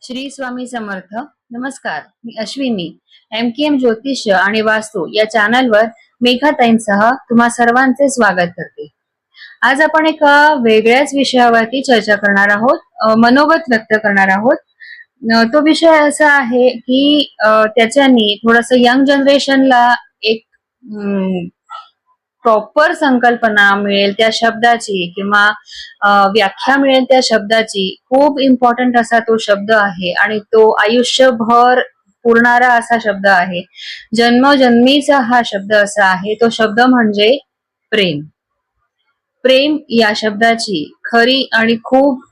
श्री स्वामी समर्थ. नमस्कार, मी अश्विनी. MKM ज्योतिष्य आणि वास्तू या चॅनलवर मेघाताईंसह तुम्हा सर्वांचे स्वागत करते. आज आपण एका वेगळ्याच विषयावरती चर्चा करणार आहोत, मनोगत व्यक्त करणार आहोत. तो विषय असा आहे की त्याच्यानी थोडस यंग जनरेशनला एक प्रॉपर संकल्पना मिळेल त्या शब्दाची किंवा व्याख्या मिळेल त्या शब्दाची. खूप इम्पॉर्टंट असा तो शब्द आहे आणि तो आयुष्यभर पुरणारा असा शब्द आहे. जन्मोजन्मीचा हा शब्द असा आहे. तो शब्द म्हणजे प्रेम. प्रेम या शब्दाची खरी आणि खूप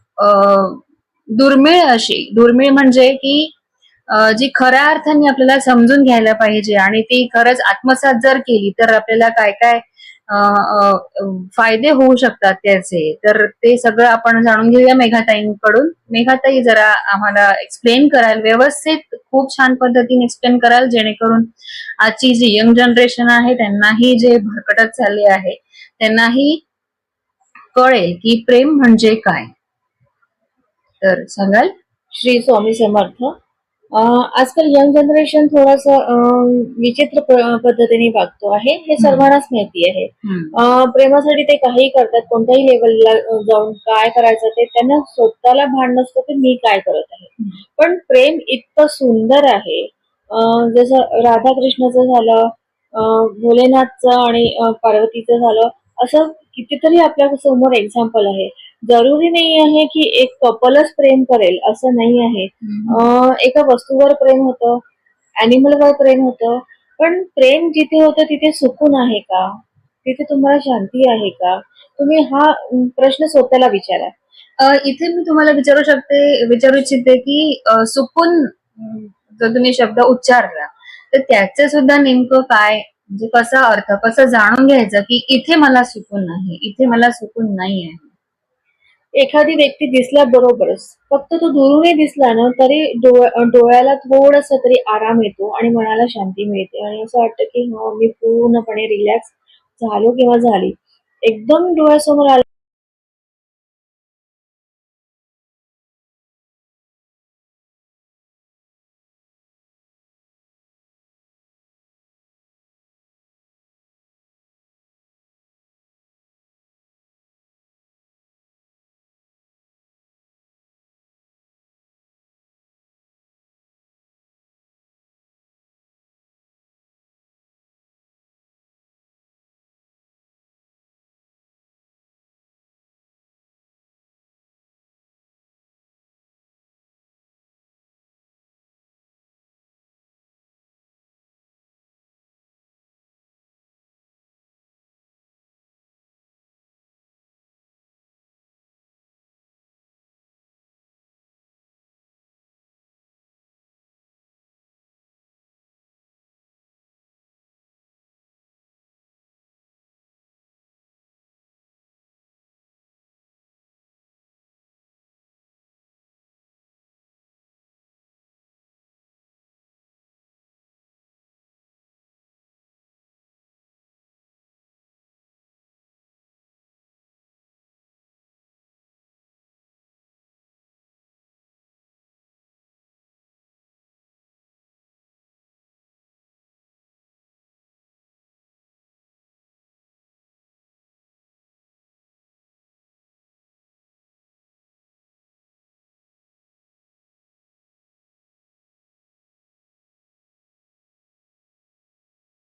दुर्मिळ म्हणजे की जी खऱ्या अर्थाने आपल्याला समजून घ्यायला पाहिजे आणि ती खरंच आत्मसात जर केली तर आपल्याला काय काय फायदे होऊ शकतात त्याचे, तर ते सगळं आपण जाणून घेऊया मेघाताईंकडून. मेघाताई, जरा आम्हाला एक्सप्लेन कराल, व्यवस्थित खूप छान पद्धतीने एक्सप्लेन कराल, जेणेकरून आजची जी यंग जनरेशन आहे त्यांनाही जे भरकटत चालले आहे त्यांनाही कळेल की प्रेम म्हणजे काय. तर सांगाल? श्री स्वामी समर्थ. आजकाल यंग जनरेशन थोडस विचित्र पद्धतीने वागतो आहे, हे सर्वांनाच माहिती आहे. प्रेमासाठी ते काही करतात, कोणत्याही लेवलला जाऊन काय करायचं ते त्यांना स्वतःला भान नसतं की मी काय करत आहे. पण प्रेम इतकं सुंदर आहे. जसं राधाकृष्णाचं झालं, भोलेनाथचं आणि पार्वतीचं झालं, असं कितीतरी आपल्या समोर एक्झाम्पल आहे. जरुरी नाही आहे की एक कपलच प्रेम करेल असं नाही आहे. एका वस्तूवर प्रेम होतं, वर प्रेम होतं, पण प्रेम जिथे होतं तिथे सुकून आहे का, तिथे तुम्हाला शांती आहे का? तुम्ही हा प्रश्न स्वतःला विचारा. इथे मी तुम्हाला विचारू इच्छिते की सुकून जर तुम्ही शब्द उच्चारला तर त्याचे सुद्धा नेमकं काय, म्हणजे कसा अर्थ, कसं जाणून घ्यायचं की इथे मला सुकून नाही, इथे मला सुकून नाही आहे. एखादी व्यक्ती दिसल्या बरोबरच फक्त तो दुरूनही दिसला ना तरी डोळ्याला थोडस तरी आराम येतो आणि मनाला शांती मिळते आणि असं वाटतं की मी पूर्णपणे रिलॅक्स झालो किंवा झाली. एकदम डोळ्यासमोर आलं